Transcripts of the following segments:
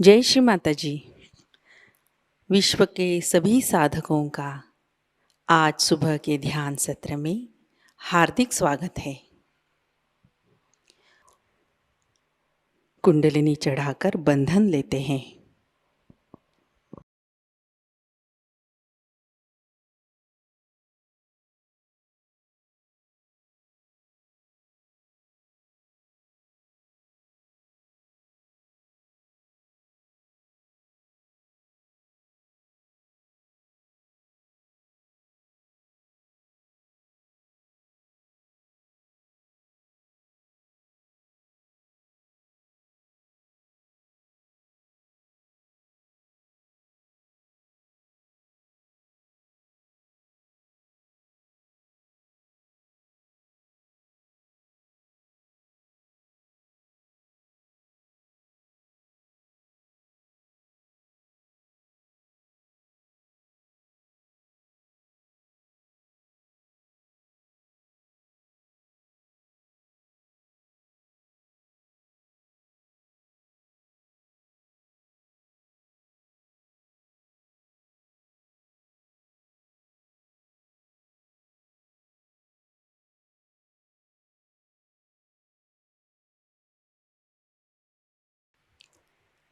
जय श्री माताजी। विश्व के सभी साधकों का आज सुबह के ध्यान सत्र में हार्दिक स्वागत है। कुंडलिनी चढ़ाकर बंधन लेते हैं।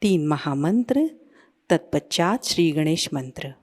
तीन महामंत्र, तत्पश्चात श्री गणेश मंत्र।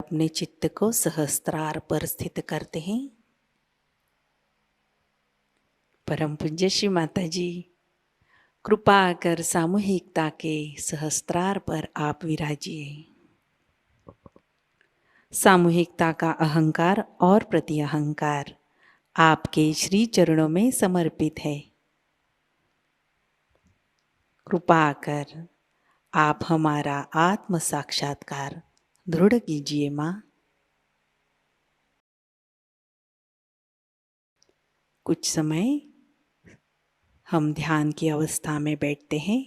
अपने चित्त को सहस्त्रार पर स्थित करते हैं। परम पूज्य श्री माताजी, कृपा कर सामूहिकता के सहस्त्रार पर आप विराजिए। सामूहिकता का अहंकार और प्रति अहंकार आपके श्री चरणों में समर्पित है। कृपा कर आप हमारा आत्म साक्षात्कार दृढ़ कीजिए माँ। कुछ समय हम ध्यान की अवस्था में बैठते हैं।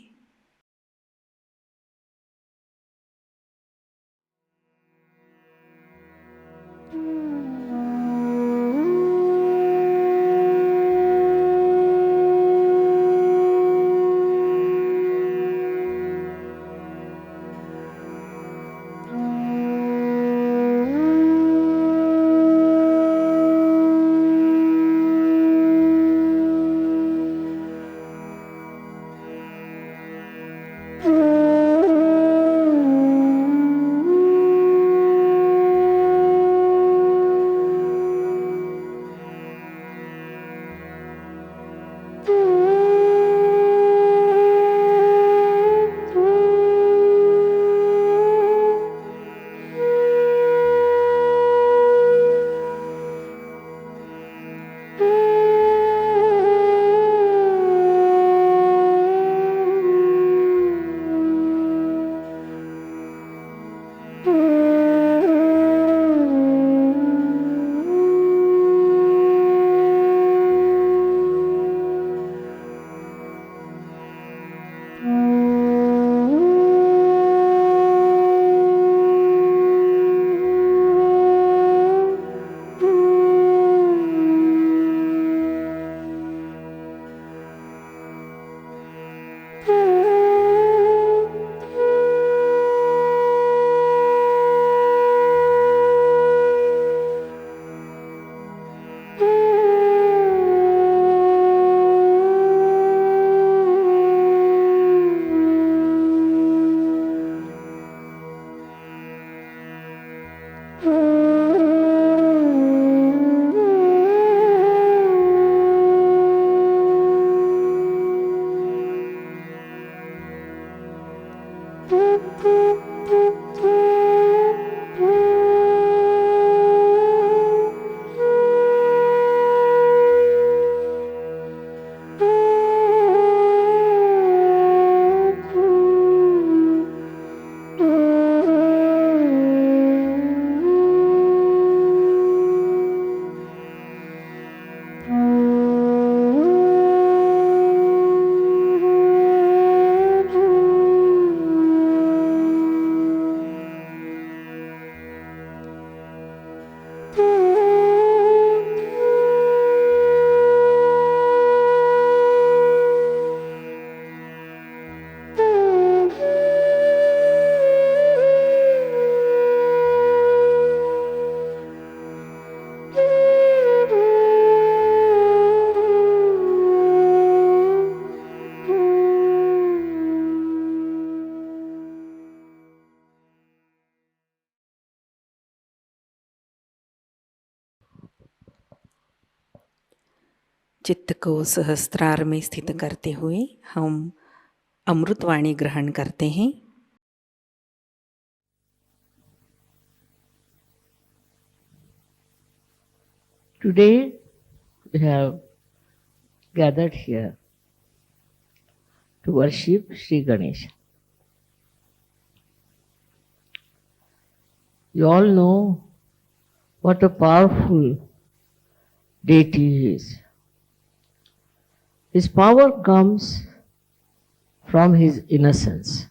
चित्त को सहस्त्रार में स्थित करते हुए हम अमृतवाणी ग्रहण करते हैं। Today we have gathered here to worship Sri Ganesha. You all know what a powerful deity he is. His power comes from his innocence.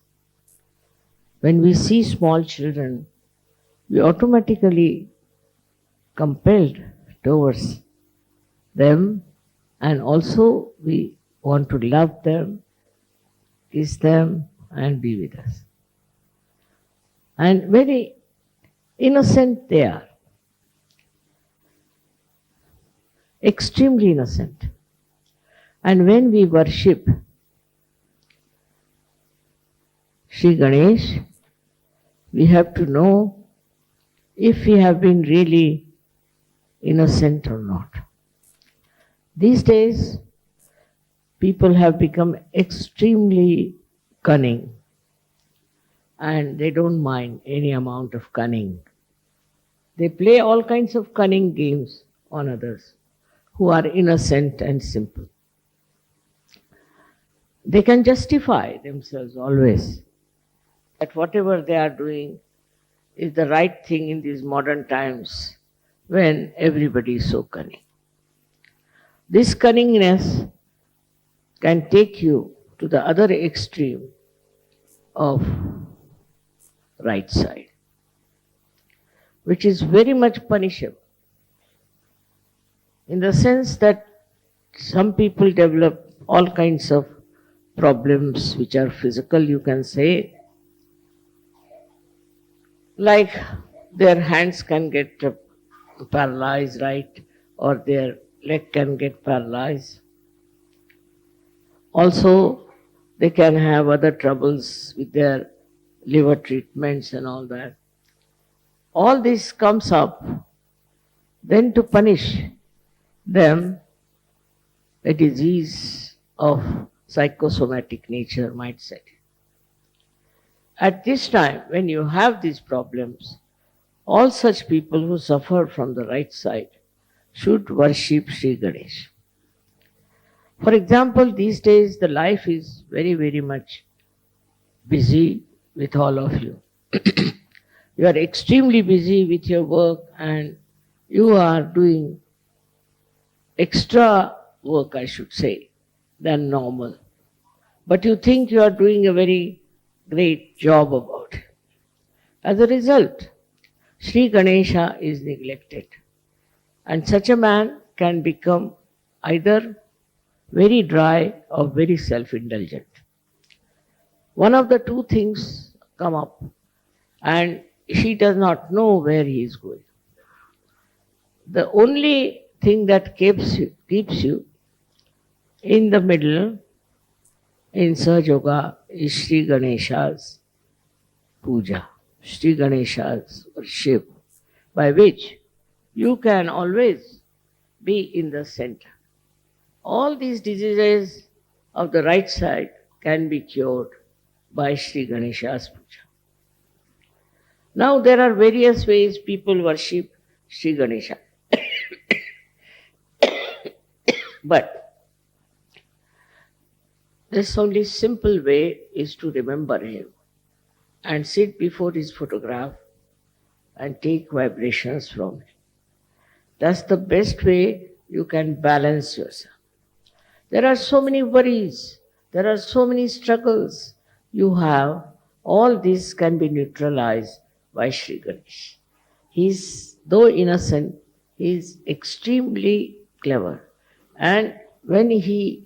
When we see small children, we automatically compelled towards them, and also we want to love them, kiss them, and be with us. And very innocent they are, extremely innocent. And when we worship Sri Ganesh, we have to know if we have been really innocent or not. These days, people have become extremely cunning and they don't mind any amount of cunning. They play all kinds of cunning games on others who are innocent and simple. They can justify themselves always that whatever they are doing is the right thing in these modern times when everybody is so cunning. This cunningness can take you to the other extreme of right side, which is very much punishable, in the sense that some people develop all kinds of problems which are physical, you can say, like their hands can get paralyzed, right, or their leg can get paralyzed. Also, they can have other troubles with their liver treatments and all that. All this comes up, then to punish them, a disease of psychosomatic nature might set in. At this time, when you have these problems, all such people who suffer from the right side should worship Sri Ganesha. For example, these days the life is very, very much busy with all of you. You are extremely busy with your work and you are doing extra work, I should say, than normal. But you think you are doing a very great job about it. As a result, Sri Ganesha is neglected. And such a man can become either very dry or very self-indulgent. One of the two things come up and he does not know where he is going. The only thing that keeps you in the middle in Sahajayoga is Sri Ganesha's Puja, Sri Ganesha's worship, by which you can always be in the center. All these diseases of the right side can be cured by Sri Ganesha's Puja. Now there are various ways people worship Sri Ganesha. But this only simple way is to remember him and sit before his photograph and take vibrations from it. That's the best way you can balance yourself. There are so many worries, there are so many struggles you have. All this can be neutralized by Sri Ganesha. He's, though innocent, he's extremely clever. And when he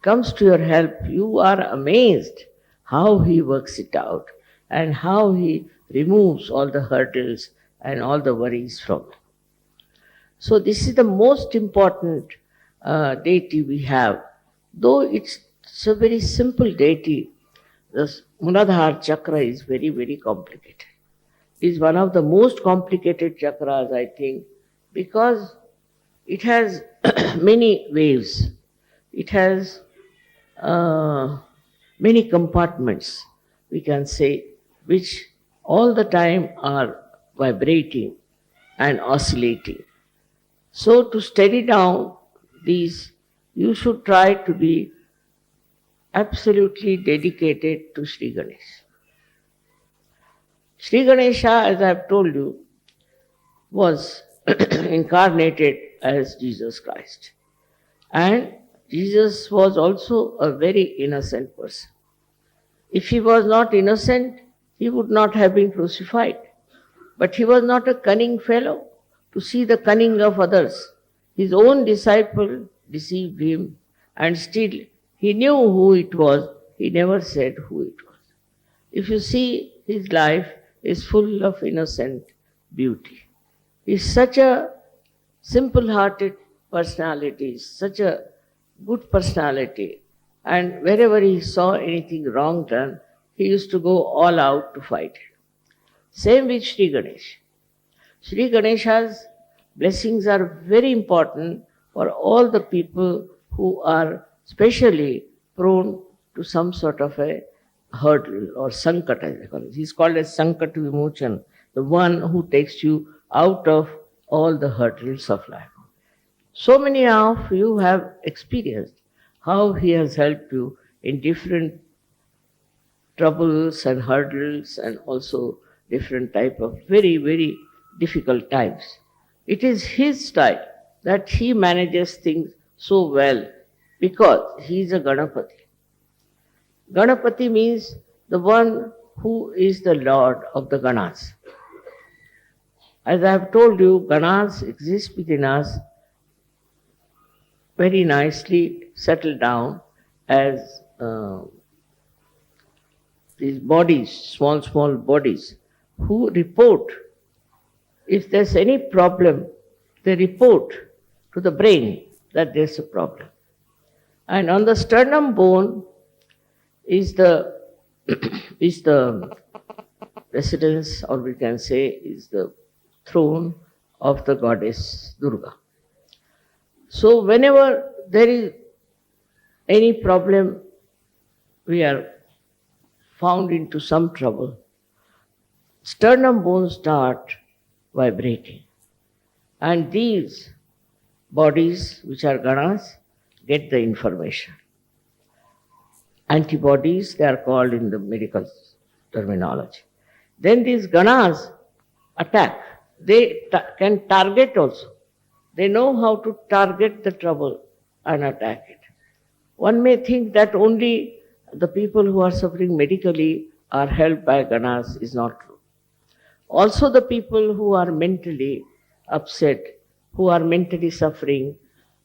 comes to your help, you are amazed how he works it out and how he removes all the hurdles and all the worries from you. So this is the most important deity we have. Though it's a very simple deity, the Muladhara chakra is very, very complicated. It is one of the most complicated chakras, I think, because it has many waves. It has many compartments, we can say, which all the time are vibrating and oscillating. So to steady down these, you should try to be absolutely dedicated to Sri Ganesha. Sri Ganesha, as I have told you, was incarnated as Jesus Christ. And Jesus was also a very innocent person. If he was not innocent, he would not have been crucified. But he was not a cunning fellow to see the cunning of others. His own disciple deceived him, and still he knew who it was. He never said who it was. If you see, his life is full of innocent beauty. He's such a simple-hearted personality, such a good personality. And wherever he saw anything wrong done, he used to go all out to fight it. Same with Sri Ganesha. Sri Ganesha's blessings are very important for all the people who are specially prone to some sort of a hurdle or sankat, as they call it. He's called as sankat vimochan, the one who takes you out of all the hurdles of life. So many of you have experienced how he has helped you in different troubles and hurdles and also different type of very, very difficult times. It is his style that he manages things so well because he is a Ganapati. Ganapati means the one who is the Lord of the Ganas. As I have told you, Ganas exist within us very nicely settled down as these bodies, small bodies, who report. If there's any problem, they report to the brain that there's a problem. And on the sternum bone is the is the residence, or we can say is the throne of the goddess Durga. So whenever there is any problem, we are found into some trouble, sternum bones start vibrating. And these bodies, which are Ganas, get the information. Antibodies, they are called in the medical terminology. Then these Ganas attack. They can target also. They know how to target the trouble and attack it. One may think that only the people who are suffering medically are helped by Ganas. Is not true. Also the people who are mentally upset, who are mentally suffering,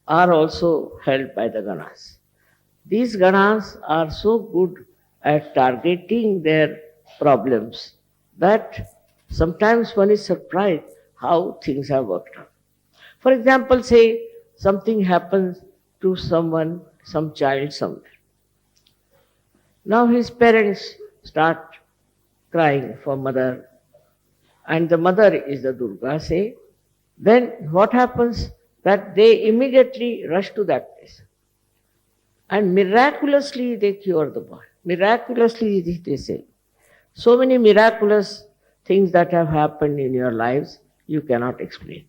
are also helped by the Ganas. These Ganas are so good at targeting their problems that sometimes one is surprised how things have worked out. For example, say something happens to someone, some child somewhere. Now his parents start crying for mother, and the mother is the Durga, say. Then what happens? That they immediately rush to that place. And miraculously they cure the boy. Miraculously they say. So many miraculous things that have happened in your lives, you cannot explain.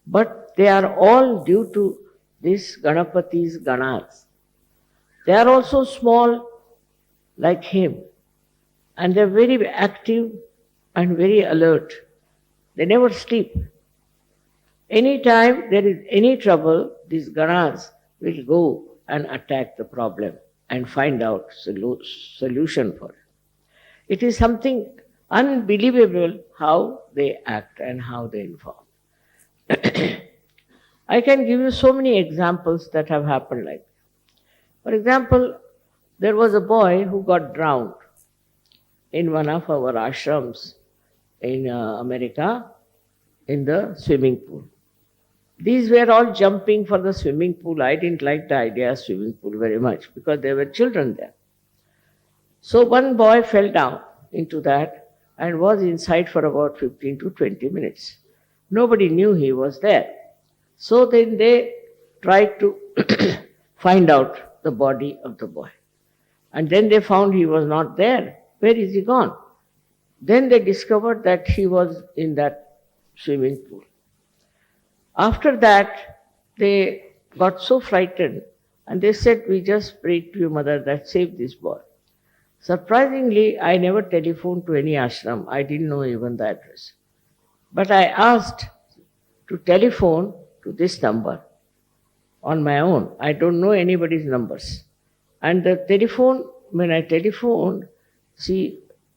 But they are all due to this Ganapati's Ganas. They are also small like him. And they are very active and very alert. They never sleep. Anytime there is any trouble, these Ganas will go and attack the problem and find out solution for it. It is something unbelievable how they act and how they inform. I can give you so many examples that have happened like that. For example, there was a boy who got drowned in one of our ashrams in America in the swimming pool. These were all jumping for the swimming pool. I didn't like the idea of swimming pool very much because there were children there. So one boy fell down into that and was inside for about 15 to 20 minutes. Nobody knew he was there. So then they tried to find out the body of the boy. And then they found he was not there. Where is he gone? Then they discovered that he was in that swimming pool. After that, they got so frightened and they said, we just prayed to your mother that save this boy. Surprisingly, I never telephoned to any ashram. I didn't know even the address. But I asked to telephone to this number on my own. I don't know anybody's numbers. And the telephone, when I telephoned,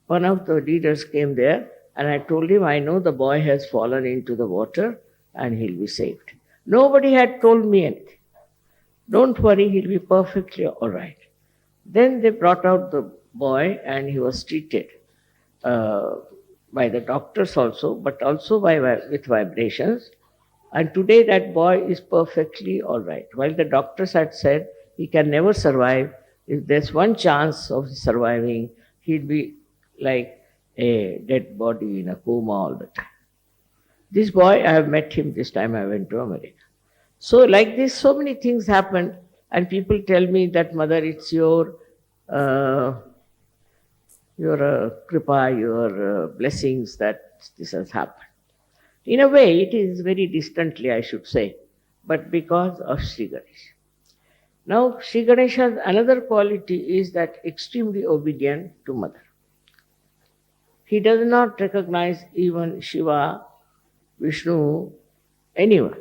one of the leaders came there and I told him, I know the boy has fallen into the water and he'll be saved. Nobody had told me anything. Don't worry, he'll be perfectly all right. Then they brought out the boy and he was treated by the doctors also, but also with vibrations. And today that boy is perfectly all right. While the doctors had said he can never survive, if there's one chance of surviving, he'll be like a dead body in a coma all the time. This boy, I have met him this time I went to America. So like this, so many things happened, and people tell me that mother, it's uh, your kripa, your blessings that this has happened. In a way, it is very distantly, I should say, but because of Sri Ganesha. Now, Sri Ganesha's another quality is that extremely obedient to mother. He does not recognize even Shiva, Vishnu, anyone.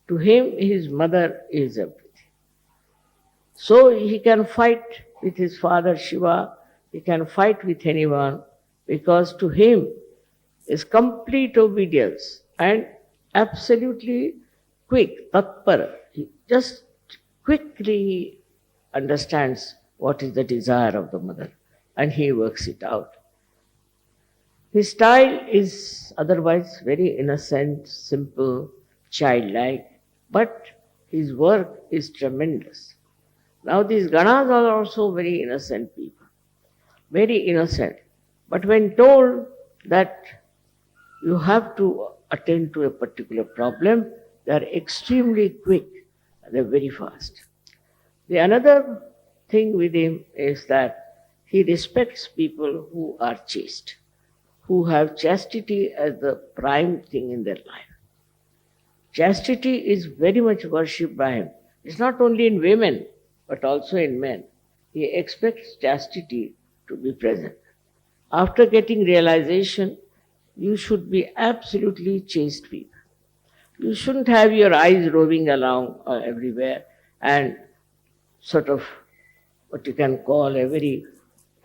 To him, his mother is everything. So he can fight with his father Shiva, he can fight with anyone, because to him is complete obedience and absolutely quick, tatpara. He just quickly understands what is the desire of the mother and he works it out. His style is otherwise very innocent, simple, childlike, but his work is tremendous. Now these Ganas are also very innocent people, very innocent. But when told that you have to attend to a particular problem, they are extremely quick, they are very fast. The another thing with him is that he respects people who are chaste, who have chastity as the prime thing in their life. Chastity is very much worshipped by him. It's not only in women, but also in men. He expects chastity to be present. After getting realization, you should be absolutely chaste people. You shouldn't have your eyes roving along everywhere and sort of what you can call a very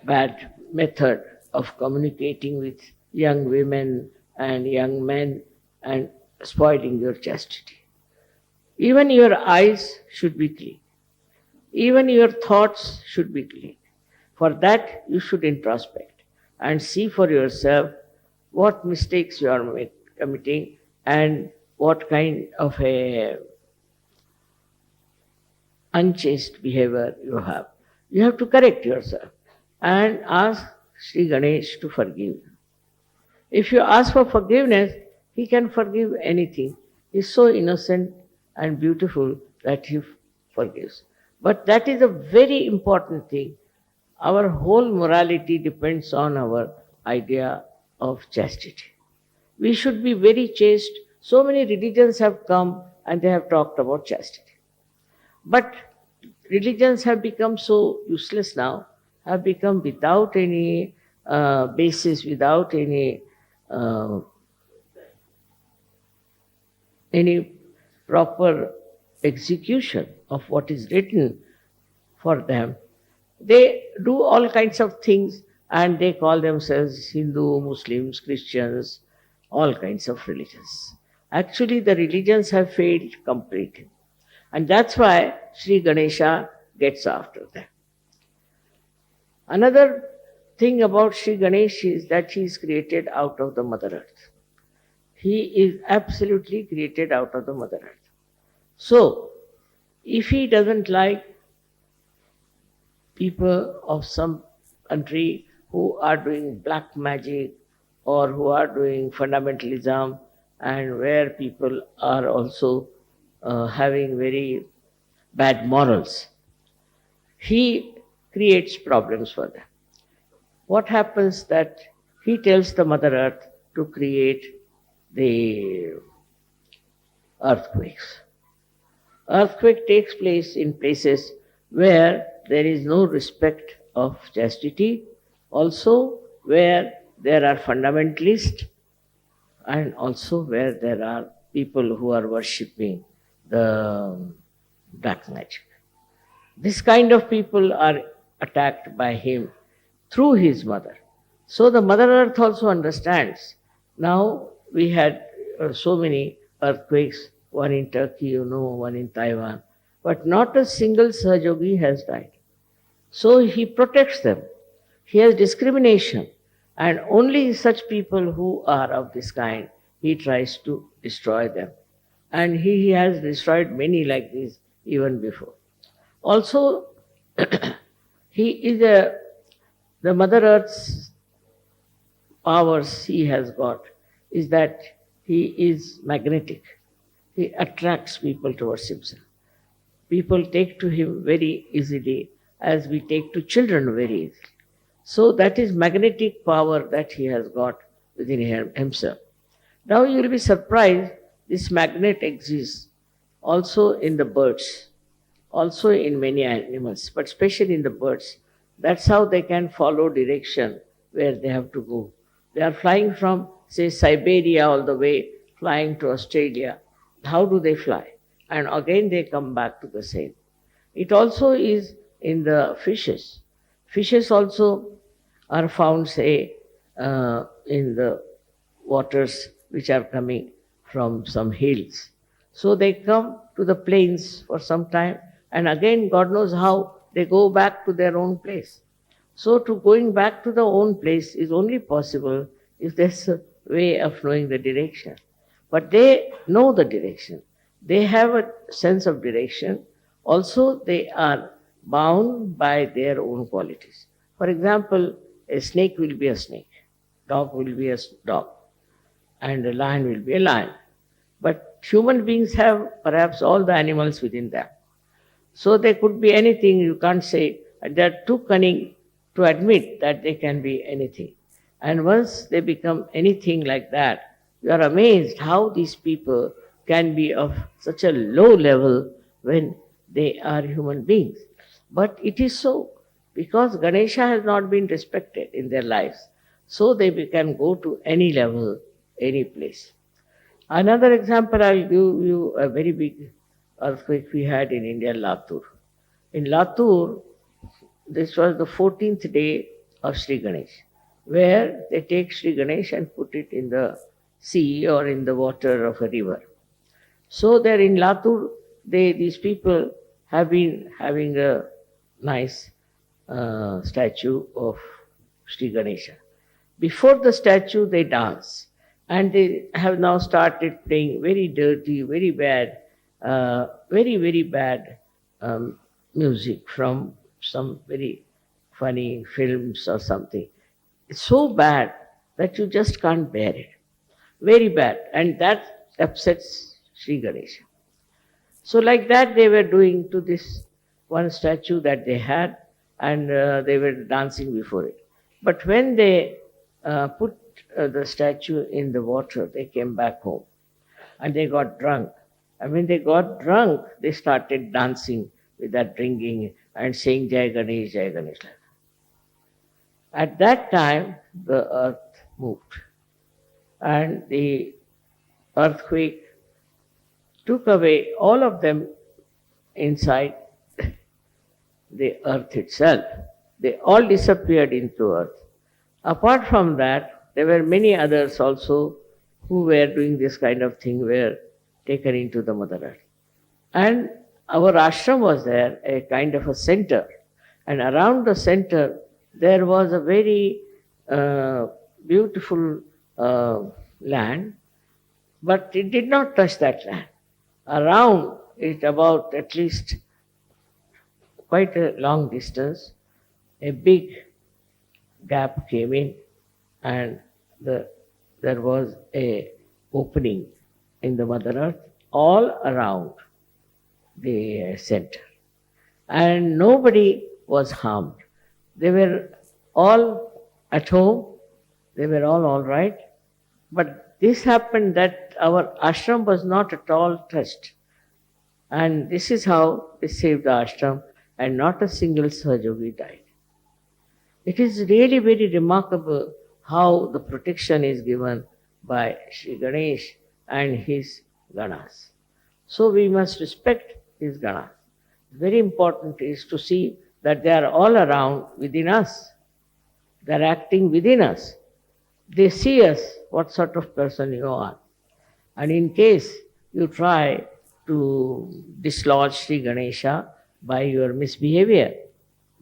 bad method of communicating with young women and young men and spoiling your chastity. Even your eyes should be clean. Even your thoughts should be clean. For that, you should introspect and see for yourself what mistakes you are committing and what kind of a unchaste behavior you have. You have to correct yourself and ask Sri Ganesh to forgive you. If you ask for forgiveness, he can forgive anything. He is so innocent and beautiful that he forgives. But that is a very important thing. Our whole morality depends on our idea of chastity. We should be very chaste. So many religions have come and they have talked about chastity. But religions have become so useless now, have become without any basis, without uh, any proper execution of what is written for them. They do all kinds of things and they call themselves Hindu, Muslims, Christians, all kinds of religions. Actually, the religions have failed completely. And that's why Sri Ganesha gets after them. Another thing about Sri Ganesha is that he is created out of the Mother Earth. He is absolutely created out of the Mother Earth. So, if he doesn't like people of some country who are doing black magic or who are doing fundamentalism and where people are also having very bad morals, he creates problems for them. What happens that he tells the Mother Earth to create the earthquakes. Earthquake takes place in places where there is no respect of chastity, also where there are fundamentalists and also where there are people who are worshipping the black magic. This kind of people are attacked by him through his mother. So the Mother Earth also understands. Now we had so many earthquakes, one in Turkey, one in Taiwan, but not a single Sahajayogi has died. So he protects them. He has discrimination, and only such people who are of this kind, he tries to destroy them. And he has destroyed many like this even before. Also, he is the Mother Earth's powers he has got is that He is magnetic. He attracts people towards himself. People take to him very easily, as we take to children very easily. So that is magnetic power that he has got within himself. Now you will be surprised, this magnet exists also in the birds, also in many animals, but especially in the birds. That's how they can follow direction where they have to go. They are flying from, say, Siberia all the way, flying to Australia. How do they fly? And again they come back to the same. It also is in the fishes. Fishes also are found, say, in the waters which are coming from some hills. So they come to the plains for some time, and again, God knows how, they go back to their own place. So, to going back to the own place is only possible if there's a way of knowing the direction. But they know the direction. They have a sense of direction. Also, they are bound by their own qualities. For example, a snake will be a snake, dog will be a dog, and a lion will be a lion. But human beings have perhaps all the animals within them. So they could be anything, you can't say. They're too cunning to admit that they can be anything. And once they become anything like that, you are amazed how these people can be of such a low level when they are human beings. But it is so, because Ganesha has not been respected in their lives. So they can go to any level, any place. Another example, I'll give you a very big earthquake we had in India, Latur. In Latur, this was the 14th day of Sri Ganesha, where they take Sri Ganesha and put it in the sea or in the water of a river. So there in Latur, these people have been having a nice statue of Sri Ganesha. Before the statue, they dance. And they have now started playing very dirty, very bad, very bad music from some very funny films or something. It's so bad that you just can't bear it. Very bad. And that upsets Sri Ganesha. So like that they were doing to this one statue that they had, and they were dancing before it. But when they put the statue in the water, they came back home and they got drunk. And when they got drunk, they started dancing with that drinking and saying Jai Ganesh, Jai Ganesh. At that time, the earth moved, and the earthquake took away all of them inside the earth itself. They all disappeared into earth. Apart from that, there were many others also who were doing this kind of thing, were taken into the Mother Earth. And our ashram was there, a kind of a center. And around the center, there was a very beautiful land, but it did not touch that land. Around it, about at least quite a long distance, a big gap came in, and there was a opening in the Mother Earth all around the center. And nobody was harmed. They were all at home, they were all right. But this happened that our ashram was not at all touched. And this is how they saved the ashram, and not a single Sahajayogi died. It is really very remarkable how the protection is given by Sri Ganesh and his Ganas. So we must respect his Ganas. Very important is to see that they are all around within us. They are acting within us. They see us, what sort of person you are. And in case you try to dislodge Sri Ganesha by your misbehavior,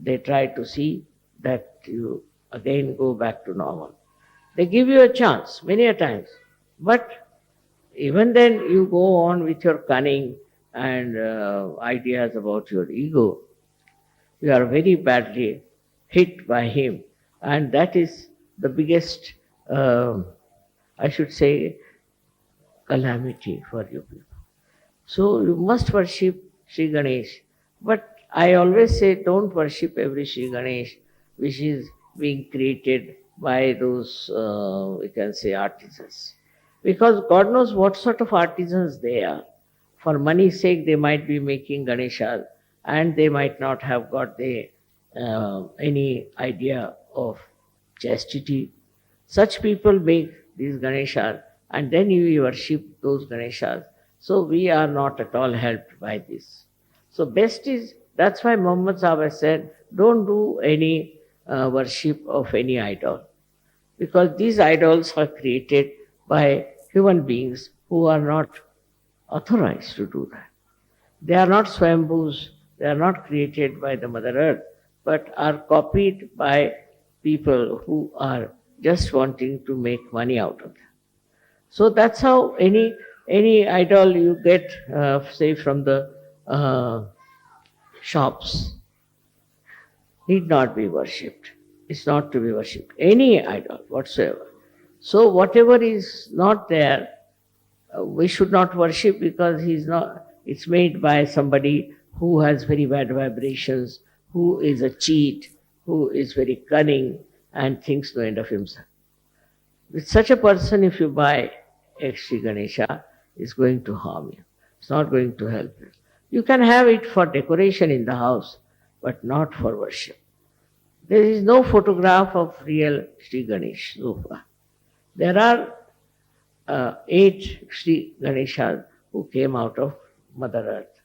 they try to see that you again go back to normal. They give you a chance many a times, but even then you go on with your cunning and ideas about your ego. You are very badly hit by him, and that is the biggest, I should say, calamity for you people. So you must worship Sri Ganesh. But I always say don't worship every Sri Ganesh which is being created by those, we can say, artisans. Because God knows what sort of artisans they are. For money's sake, they might be making Ganesha and they might not have got any idea of chastity. Such people make these Ganeshas and then you worship those Ganeshas. So we are not at all helped by this. So best is, that's why Muhammad Sahib has said, don't do any worship of any idol. Because these idols are created by human beings who are not authorized to do that. They are not Swambhus, they are not created by the Mother Earth, but are copied by people who are just wanting to make money out of them. So that's how any idol you get, say from the shops, need not be worshipped. It's not to be worshipped. Any idol whatsoever. So whatever is not there, we should not worship because it's made by somebody who has very bad vibrations, who is a cheat, who is very cunning and thinks no end of himself. With such a person, if you buy a Sri Ganesha, it's going to harm you. It's not going to help you. You can have it for decoration in the house, but not for worship. There is no photograph of real Sri Ganesh so far. There are 8 Sri Ganeshas who came out of Mother Earth.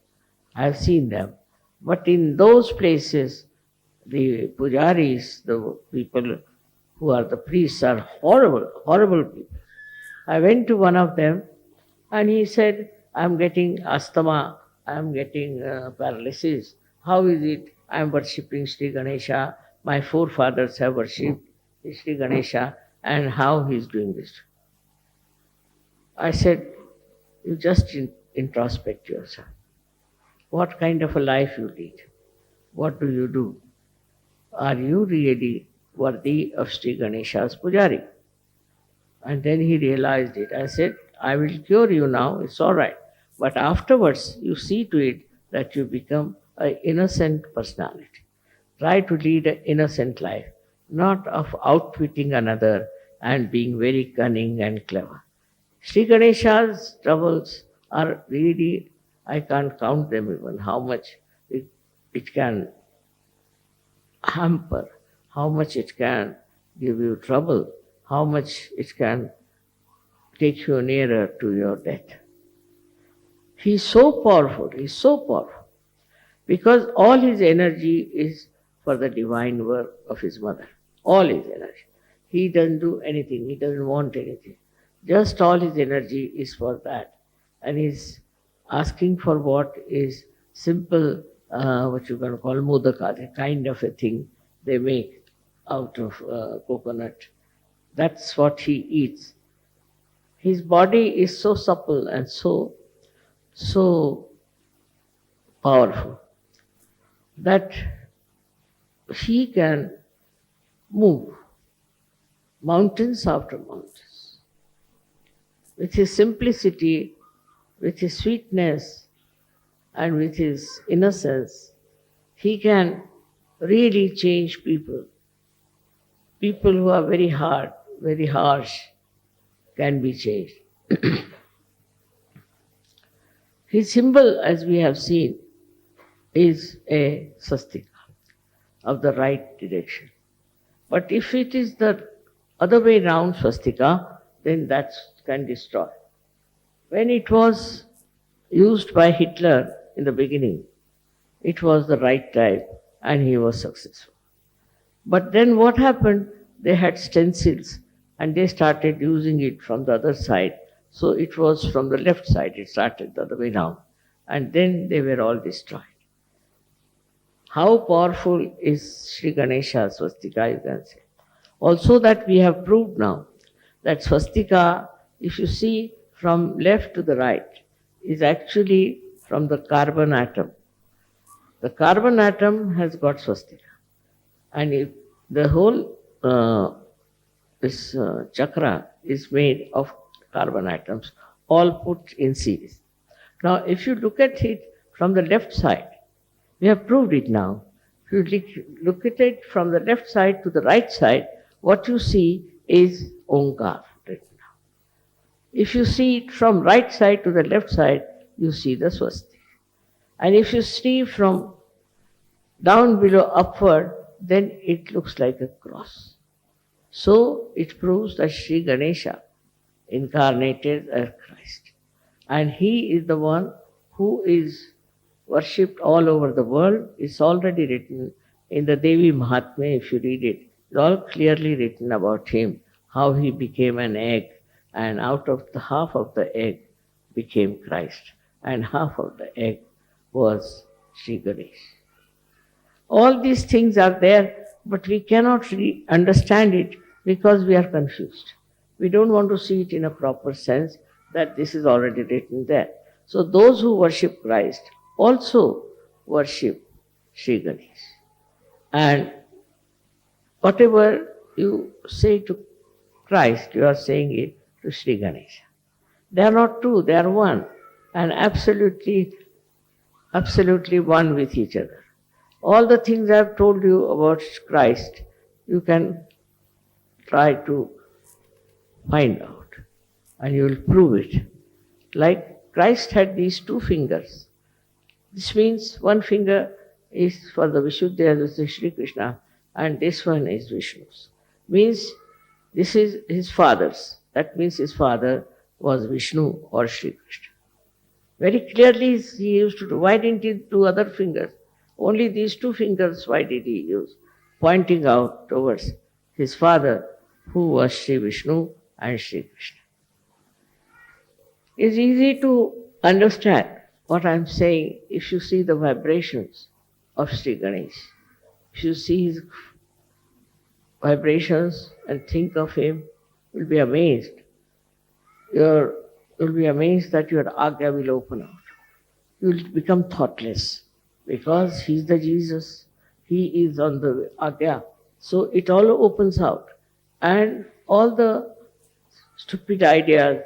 I have seen them. But in those places, the pujaris, the people who are the priests, are horrible, horrible people. I went to one of them and he said, I'm getting asthma, I'm getting paralysis. How is it? I'm worshipping Sri Ganesha. My forefathers have worshipped Sri Ganesha, and how he is doing this. I said, you just introspect yourself. What kind of a life you lead? What do you do? Are you really worthy of Sri Ganesha's pujari? And then he realized it. I said, I will cure you now, it's all right. But afterwards, you see to it that you become an innocent personality. Try to lead an innocent life, not of outwitting another and being very cunning and clever. Sri Ganesha's troubles are really, I can't count them even, how much it can hamper, how much it can give you trouble, how much it can take you nearer to your death. He's so powerful, because all his energy is for the divine work of his mother. All his energy. He doesn't do anything, he doesn't want anything. Just all his energy is for that. And he's asking for what is simple, what you can call modaka, the kind of a thing they make out of coconut. That's what he eats. His body is so supple and so powerful that he can move mountains after mountains. With his simplicity, with his sweetness, and with his innocence, he can really change people. People who are very hard, very harsh, can be changed. His symbol, as we have seen, is a swastika of the right direction. But if it is the other way round swastika, then that can destroy. When it was used by Hitler in the beginning, it was the right type and he was successful. But then what happened? They had stencils and they started using it from the other side. So it was from the left side, it started the other way round. And then they were all destroyed. How powerful is Sri Ganesha swastika, you can say. Also that we have proved now, that swastika, if you see from left to the right, is actually from the carbon atom. The carbon atom has got swastika. And if the whole this chakra is made of carbon atoms. all put in series. Now, if you look at it from the left side, we have proved it now. If you look at it from the left side to the right side, what you see is Omkar written down. If you see it from right side to the left side, you see the Swasti. And if you see from down below upward, then it looks like a cross. So it proves that Sri Ganesha incarnated as Christ. And he is the one who is worshipped all over the world. It's already written in the Devi Mahatmya, if you read it. It's all clearly written about him, how he became an egg, and out of the half of the egg became Christ, and half of the egg was Sri Ganesha. All these things are there, but we cannot really understand it because we are confused. We don't want to see it in a proper sense that this is already written there. So those who worship Christ also worship Sri Ganesha. And whatever you say to Christ, you are saying it to Sri Ganesha. They are not two, they are one, and absolutely one with each other. All the things I have told you about Christ, you can try to find out, and you will prove it. Like Christ had these two fingers. This means one finger is for the Vishuddha, this is Shri Krishna, and this one is Vishnu's. Means this is his father's. That means his father was Vishnu or Shri Krishna. Very clearly he used to do. Why didn't he do other fingers? Only these two fingers, why did he use? Pointing out towards his father, who was Sri Vishnu and Sri Krishna. It's easy to understand what I'm saying if you see the vibrations of Sri Ganesha. If you see his vibrations and think of him, you'll be amazed. You'll be amazed that your agya will open out. You'll become thoughtless because he's the Jesus. He is on the agya. So it all opens out. And all the stupid ideas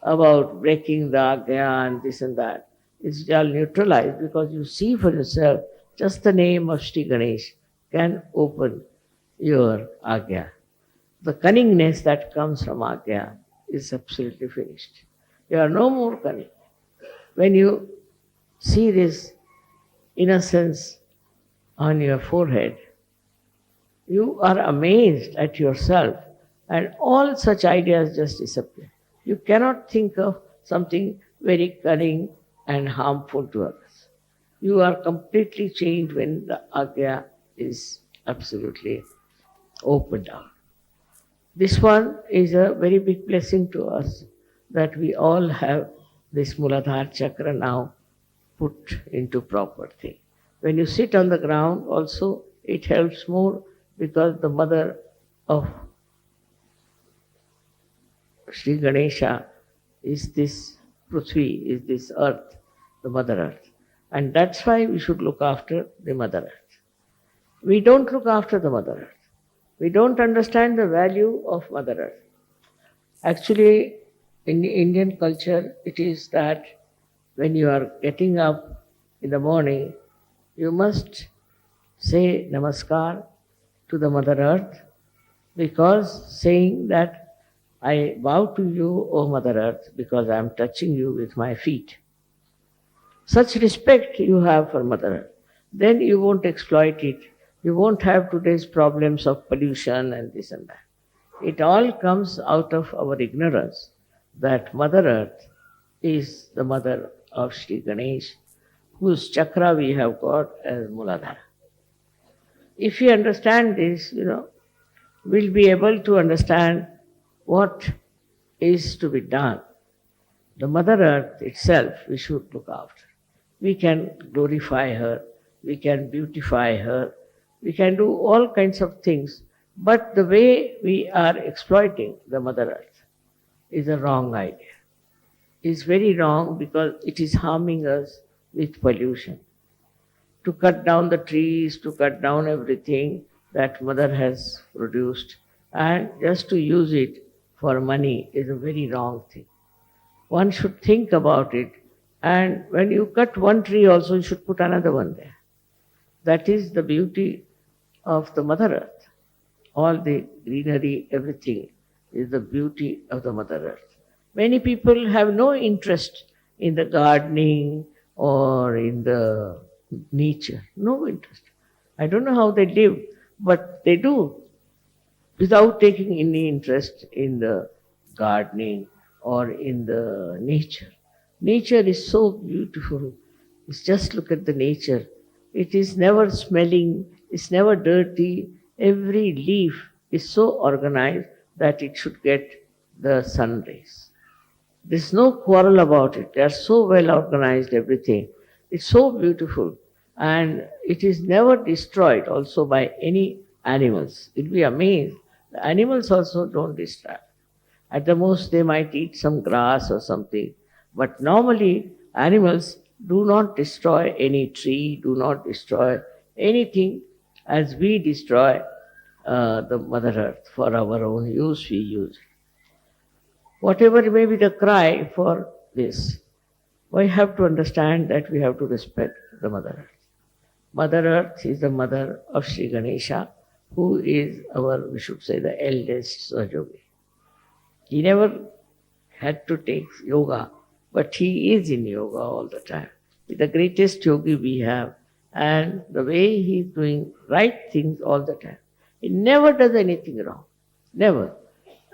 about breaking the agya and this and that is all neutralized because you see for yourself just the name of Sri Ganesh can open your agya. The cunningness that comes from agya is absolutely finished. You are no more cunning. When you see this innocence on your forehead, you are amazed at yourself and all such ideas just disappear. You cannot think of something very cunning and harmful to others. You are completely changed when the agya is absolutely opened out. This one is a very big blessing to us that we all have this Muladhara chakra now put into proper thing. When you sit on the ground also, it helps more because the mother of Sri Ganesha is this Prithvi, is this earth, the Mother Earth. And that's why we should look after the Mother Earth. We don't look after the Mother Earth. We don't understand the value of Mother Earth. Actually, in the Indian culture, it is that when you are getting up in the morning, you must say Namaskar to the Mother Earth because saying that I bow to you, O Mother Earth, because I am touching you with my feet. Such respect you have for Mother Earth. Then you won't exploit it. You won't have today's problems of pollution and this and that. It all comes out of our ignorance that Mother Earth is the mother of Sri Ganesha, whose chakra we have got as Muladhara. If we understand this, we'll be able to understand what is to be done. The Mother Earth itself we should look after. We can glorify her, we can beautify her, we can do all kinds of things, but the way we are exploiting the Mother Earth is a wrong idea. It's very wrong because it is harming us with pollution. To cut down the trees, to cut down everything that Mother has produced, and just to use it for money is a very wrong thing. One should think about it. And when you cut one tree also, you should put another one there. That is the beauty of the Mother Earth. All the greenery, everything is the beauty of the Mother Earth. Many people have no interest in the gardening or in the nature. No interest. I don't know how they live, but they do without taking any interest in the gardening or in the nature. Nature is so beautiful. It's just look at the nature. It is never smelling, it's never dirty. Every leaf is so organized that it should get the sun rays. There's no quarrel about it. They are so well organized, everything. It's so beautiful. And it is never destroyed also by any animals. You'll be amazed. The animals also don't destroy. At the most, they might eat some grass or something. But normally, animals do not destroy any tree, do not destroy anything as we destroy the Mother Earth. For our own use, we use it. Whatever may be the cry for this, we have to understand that we have to respect the Mother Earth. Mother Earth is the mother of Sri Ganesha, who is our, we should say, the eldest Sahajayogi. He never had to take yoga, but he is in yoga all the time. He's the greatest yogi we have, and the way he is doing right things all the time. He never does anything wrong, never.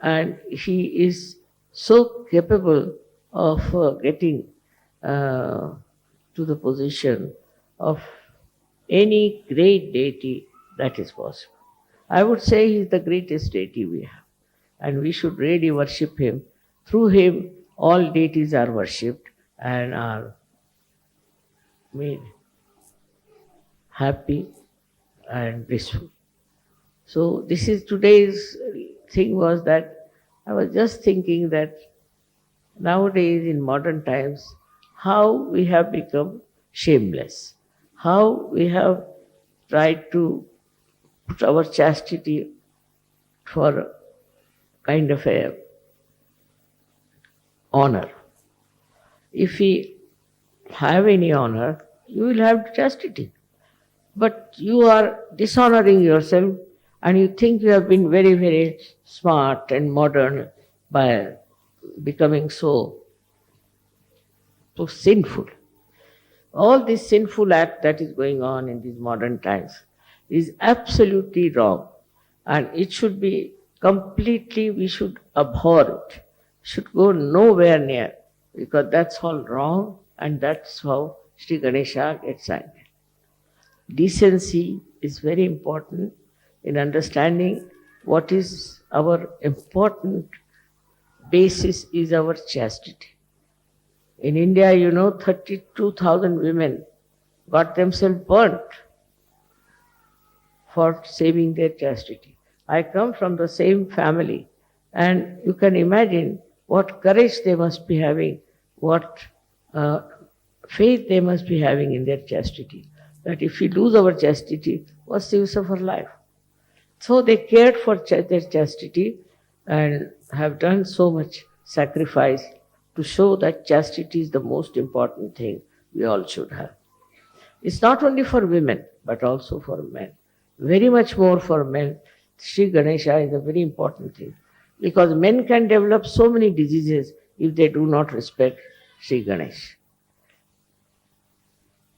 And he is so capable of getting to the position of any great deity that is possible. I would say he is the greatest deity we have, and we should really worship him. Through him, all deities are worshipped and are made happy and blissful. So this is today's thing was that I was just thinking that nowadays in modern times, how we have become shameless, how we have tried to put our chastity for kind of a honor. If we have any honor, you will have chastity. But you are dishonoring yourself and you think you have been very, very smart and modern by becoming so sinful. All this sinful act that is going on in these modern times is absolutely wrong, and it should be completely, we should abhor it, should go nowhere near, because that's all wrong, and that's how Sri Ganesha gets angry. Decency is very important in understanding what is our important basis is our chastity. In India, 32,000 women got themselves burnt for saving their chastity. I come from the same family, and you can imagine what courage they must be having, what faith they must be having in their chastity. That if we lose our chastity, what's the use of our life? So they cared for their chastity and have done so much sacrifice to show that chastity is the most important thing we all should have. It's not only for women, but also for men. Very much more for men. Sri Ganesha is a very important thing, because men can develop so many diseases if they do not respect Sri Ganesha.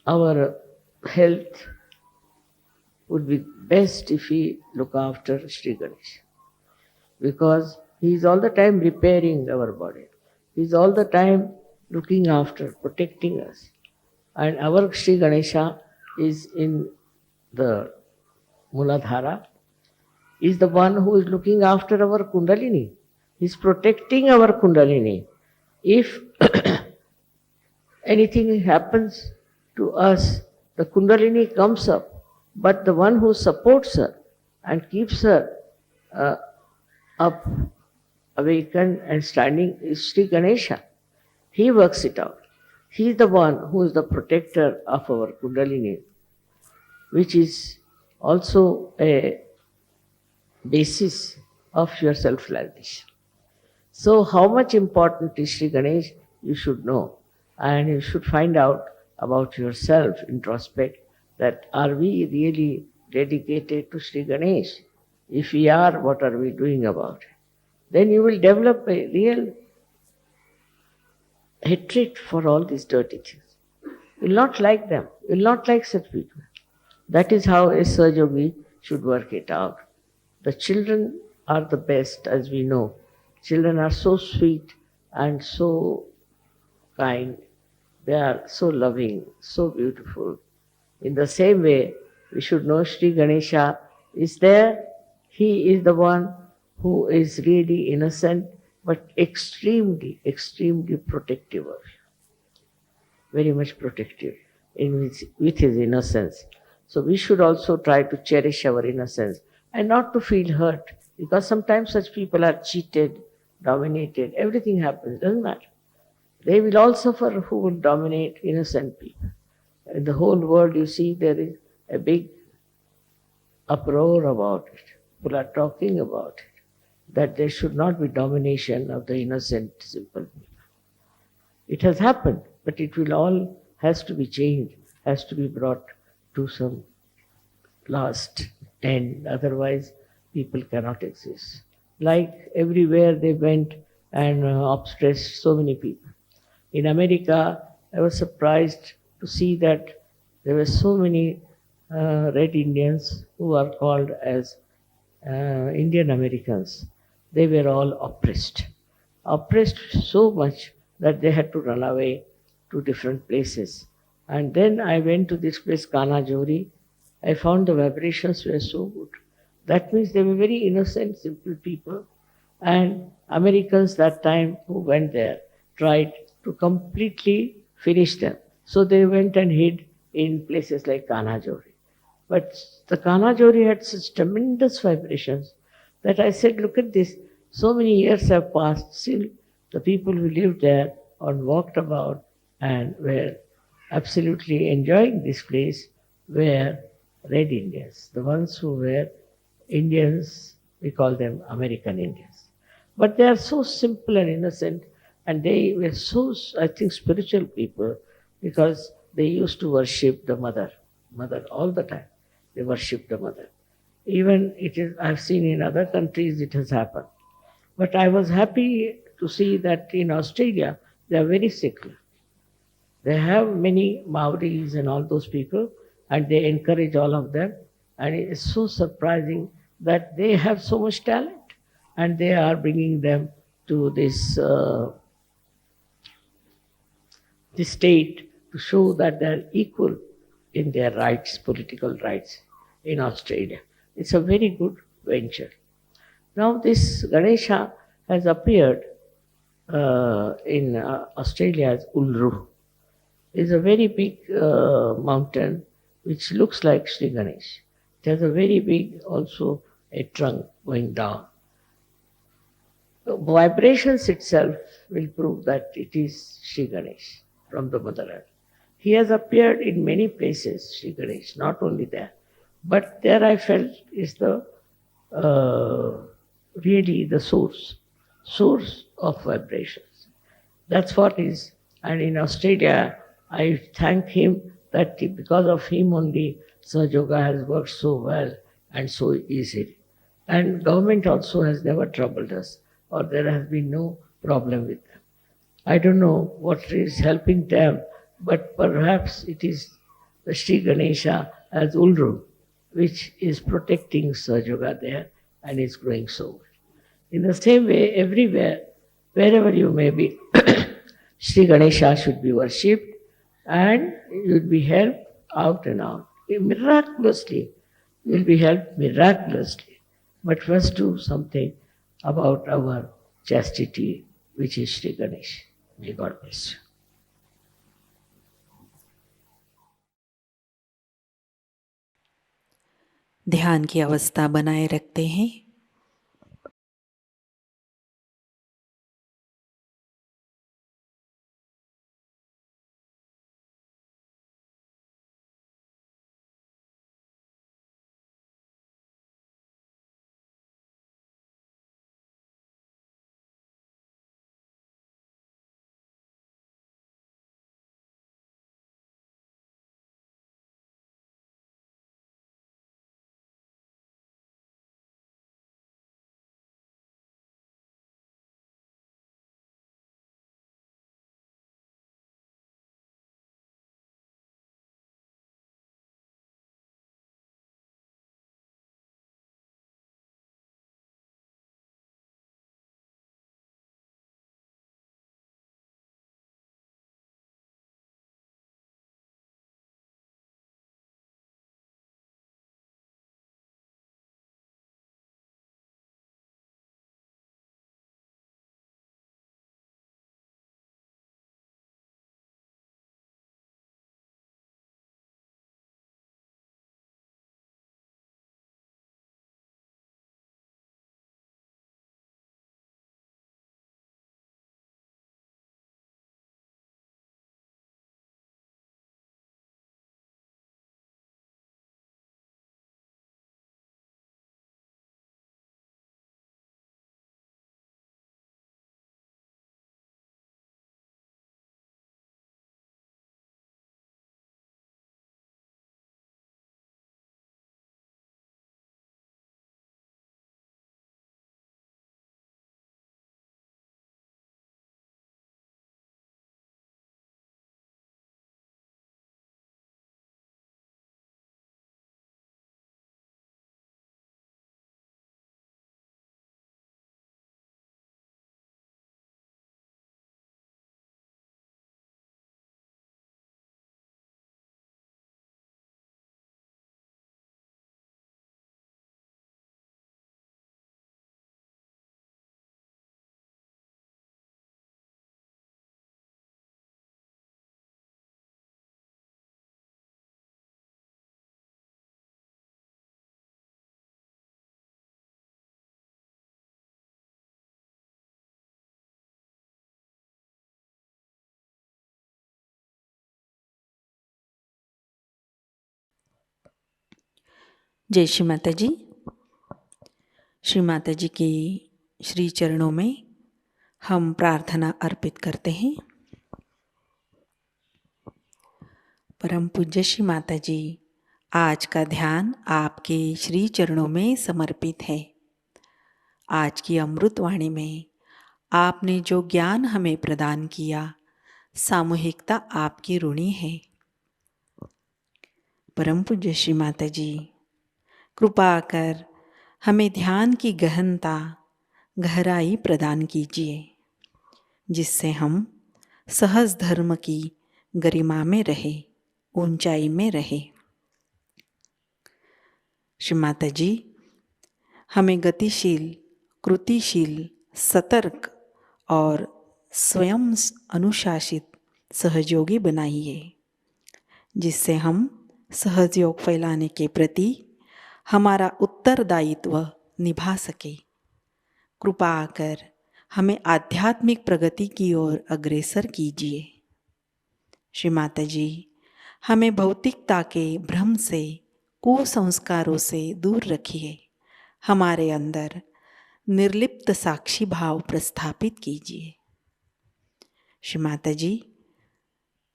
Our health would be best if we look after Sri Ganesha, because he is all the time repairing our body. He is all the time looking after, protecting us. And our Sri Ganesha is in the Muladhara, is the one who is looking after our Kundalini. He is protecting our Kundalini. If anything happens to us, the Kundalini comes up, but the one who supports her and keeps her up, awakened and standing is Sri Ganesha. He works it out. He is the one who is the protector of our Kundalini, which is also a basis of your self-realization. So how much important is Sri Ganesh you should know. And you should find out about yourself, introspect, that are we really dedicated to Sri Ganesh? If we are, what are we doing about it? Then you will develop a real hatred for all these dirty things. You will not like them. You will not like such people. That is how a Sahajayogi should work it out. The children are the best, as we know. Children are so sweet and so kind. They are so loving, so beautiful. In the same way, we should know Sri Ganesha is there. He is the one who is really innocent, but extremely, extremely protective of you. Very much protective with his innocence. So we should also try to cherish our innocence and not to feel hurt, because sometimes such people are cheated, dominated, everything happens, doesn't matter. They will all suffer who will dominate innocent people. In the whole world, you see, there is a big uproar about it. People are talking about it, that there should not be domination of the innocent, simple people. It has happened, but it will all has to be changed, has to be brought to some last end. Otherwise, people cannot exist. Like everywhere they went and oppressed so many people. In America, I was surprised to see that there were so many red Indians who are called as Indian Americans. They were all oppressed so much that they had to run away to different places. And then I went to this place, Kanajori. I found the vibrations were so good. That means they were very innocent, simple people. And Americans that time who went there tried to completely finish them. So they went and hid in places like Kanajori. But the Kanajori had such tremendous vibrations that I said, look at this, so many years have passed, still the people who lived there and walked about and were absolutely enjoying this place were red Indians. The ones who were Indians, we call them American Indians. But they are so simple and innocent, and they were so, I think, spiritual people, because they used to worship the mother all the time. They worship the mother. Even it is, I've seen in other countries it has happened. But I was happy to see that in Australia they are very secular. They have many Maoris and all those people, and they encourage all of them. And it is so surprising that they have so much talent, and they are bringing them to this state to show that they are equal in their rights, political rights in Australia. It's a very good venture. Now this Ganesha has appeared in Australia as Uluru. It's a very big mountain which looks like Sri Ganesh. It has a very big also a trunk going down. The vibrations itself will prove that it is Sri Ganesh from the Mother Earth. He has appeared in many places, Sri Ganesh, not only there. But there I felt is the really the source of vibrations. That's what is. And in Australia, I thank him that because of him only Sahajayoga has worked so well and so easily. And government also has never troubled us, or there has been no problem with them. I don't know what is helping them, but perhaps it is the Sri Ganesha as Ulru, which is protecting Sahajayoga there and is growing so well. In the same way, everywhere, wherever you may be, Sri Ganesha should be worshipped and you will be helped out and out. Miraculously, you will be helped miraculously. But first do something about our chastity, which is Sri Ganesha. May God bless you. ध्यान की अवस्था बनाए रखते हैं। जय श्री माता जी। श्री माता जी के श्री चरणों में हम प्रार्थना अर्पित करते हैं। परम पूज्य श्री माता जी, आज का ध्यान आपके श्री चरणों में समर्पित है। आज की अमृत वाणी में आपने जो ज्ञान हमें प्रदान किया, सामूहिकता आपकी ऋणी है। परम पूज्य श्री माता जी, कृपा कर हमें ध्यान की गहनता, गहराई प्रदान कीजिए, जिससे हम सहज धर्म की गरिमा में रहे, ऊंचाई में रहे। श्री माता जी, हमें गतिशील, कृतिशील, सतर्क और स्वयं अनुशासित सहयोगी बनाइए, जिससे हम सहयोग फैलाने के प्रति हमारा उत्तरदायित्व निभा सके। कृपा कर हमें आध्यात्मिक प्रगति की ओर अग्रसर कीजिए। श्री माता जी, हमें भौतिकता के भ्रम से, कुसंस्कारों से दूर रखिए। हमारे अंदर निर्लिप्त साक्षी भाव प्रस्थापित कीजिए। श्री माता जी,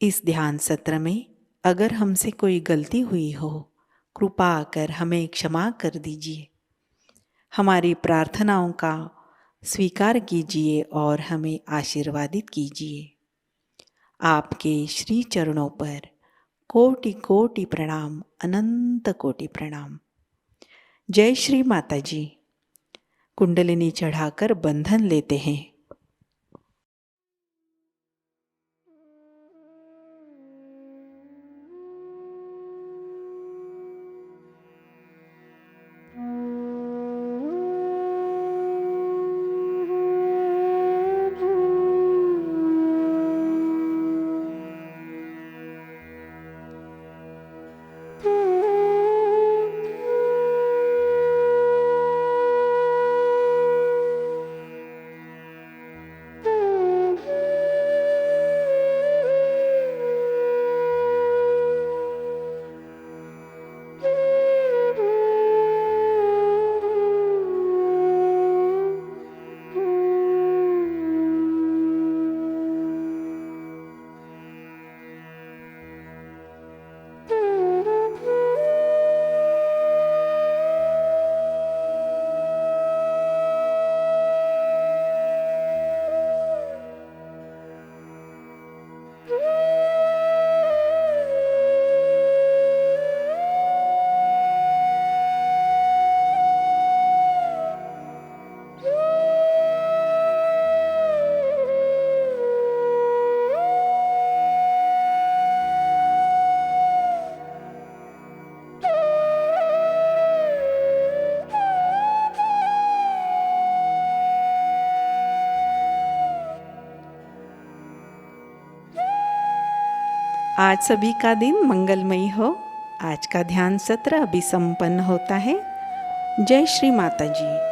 इस ध्यान सत्र में अगर हमसे कोई गलती हुई हो, कृपा कर हमें क्षमा कर दीजिए। हमारी प्रार्थनाओं का स्वीकार कीजिए और हमें आशीर्वादित कीजिए। आपके श्री चरणों पर कोटि कोटि प्रणाम, अनंत कोटि प्रणाम। जय श्री माता जी। कुंडलिनी चढ़ाकर बंधन लेते हैं। आज सभी का दिन मंगलमयी हो। आज का ध्यान सत्र अभी संपन्न होता है। जय श्री माता जी।